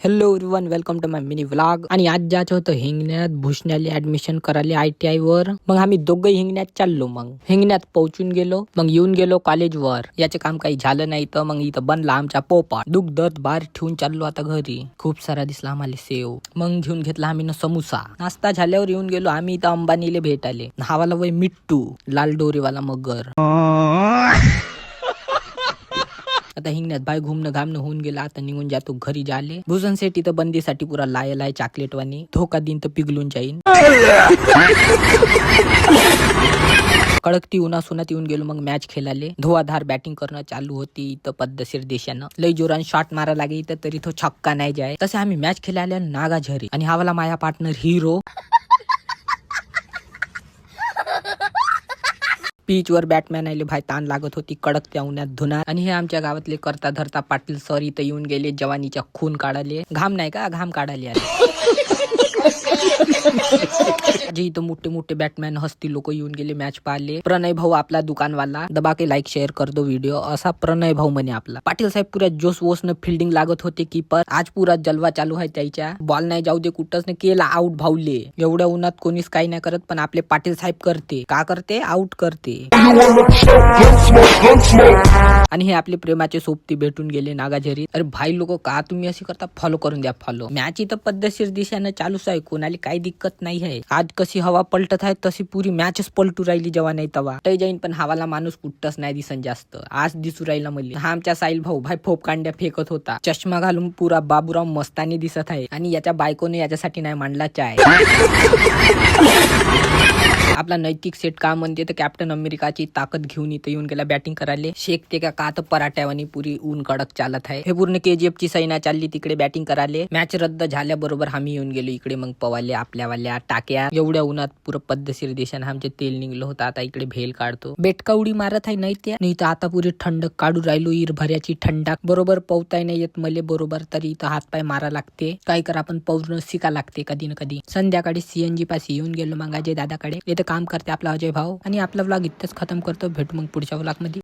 Hello everyone, welcome to my mini vlog. आणि आज जायचं होतं हिंगण्यात भुसण्याला ऍडमिशन करायला ITI वर. मग आम्ही दोघं हिंगण्यात चाललो. मग हिंगण्यात पोहोचून गेलो. मग येऊन गेलो कॉलेजवर. याचे काम काही झालं नाही तर मग इथं बनला आमचा पोपा. दुख दर्द बाहेर ठेवून चाललो आता घरी. खूप सारा दिसला आम्हाला सेव. मग घेऊन घेतला आम्ही न समोसा. नाश्ता झाल्यावर येऊन गेलो आम्ही इथं अंबानीले भेटाले. नावाला वय मिट्टू, लाल डोरीवाला मगर. आता हिंगण्यात बाय घुमणं घामणं होऊन गेला. आता निघून जातो घरी जाले. भूषण सेट इथं बंदीसाठी पुरा लायला आहे चॉकलेट वाणी. धोका दिन तर पिघलून जाईन. कडकती उन्हात येऊन गेलो. मग मॅच खेळाले. धुवाधार बॅटिंग करणं चालू होती इथं पद्धतशीर देशानं. लय जोरान शॉट मारा लागे इथं तरी तो छक्का नाही जाय. तसे आम्ही मॅच खेळाले नागा झरी. आणि हावाला माझा पार्टनर हिरो. पीच वर बॅटमॅन आले भाई. ताण लागत होती कडक त्या उन्हात धुणार. आणि हे आमच्या गावातले करता धरता पाटील सर इथं येऊन गेले. जवानीच्या खून काढाले. घाम नाही का, घाम काढाले आले. जे इथं मोठे मोठे बॅटमॅन हस्ती लोक येऊन गेले मॅच पाहिले. प्रणय भाऊ आपला दुकानवाला. दबा के लाईक शेअर कर दो व्हिडिओ. असा प्रणय भाऊ म्हणे आपला. पाटील साहेब पुऱ्या जोश वोसनं फिल्डिंग लागत होते. कीपर आज पुरा जलवा चालू आहे त्याच्या. बॉल नाही जाऊ दे कुठंच न केला आउट भाऊले. एवढ्या उन्हात कोणीच काही नाही करत पण आपले पाटील साहेब करते. का करते? आउट करते. आणि हे आपले प्रेमाचे सोबती भेटून गेले नागाझरी. अरे भाई लोक का तुम्ही अशी करता? फॉलो करून द्या फॉलो. मॅच इथं पद्धतशीर दिशानं चालूच आहे. कोणाला काही दिक्कत नाही आहे. आज कशी हवा पलटत आहे तशी पुरी मॅचच पलटू राहिली जेव्हा नाही तवा. तै जाईन पण हवाला माणूस कुठंच नाही दिसन जास्त. आज दिसू राहिला मला. हा आमच्या साहिल भाऊ भाई फोपकांड्या फेकत होता. चष्मा घालून पुरा बाबूराव मस्तानी दिसत आहे. आणि याच्या बायकोने याच्यासाठी नाही मांडला चाय. आपला नैतिक सेट का म्हणते तर कॅप्टन अमेरिकाची ताकद घेऊन इथं येऊन गेला बॅटिंग करायला. शेकते का तर पराठ्यावानी पुरी ऊन कडक चालत आहे. हे पूर्ण KGF ची सैना चालली तिकडे बॅटिंग करायला. मॅच रद्द झाल्याबरोबर आम्ही येऊन गेलो इकडे. मग पवाले आपल्यावाल्या टाक्या. एवढ्या उन्हात पुरं पद्धतशीर देशानं आमचे तेल निघलं होतं. आता इकडे भेल काढतो. बेटका उडी मारत आहे नाही तर आता पुरी थंडक काढू राहिलो. भऱ्याची थंडाक बरोबर पवताय नाही येत मले बरोबर. तरी इथं हातपाय मारा लागते. काय कर आपण पवणं शिका लागते कधी ना कधी. संध्याकाळी CNG पाशी येऊन गेलो मग अजय दादाकडे. काम करते आपला अजय भाऊ. आणि आपला व्लॉग इथंच खतम करतो. भेटू मग पुढच्या व्लॉग मध्ये.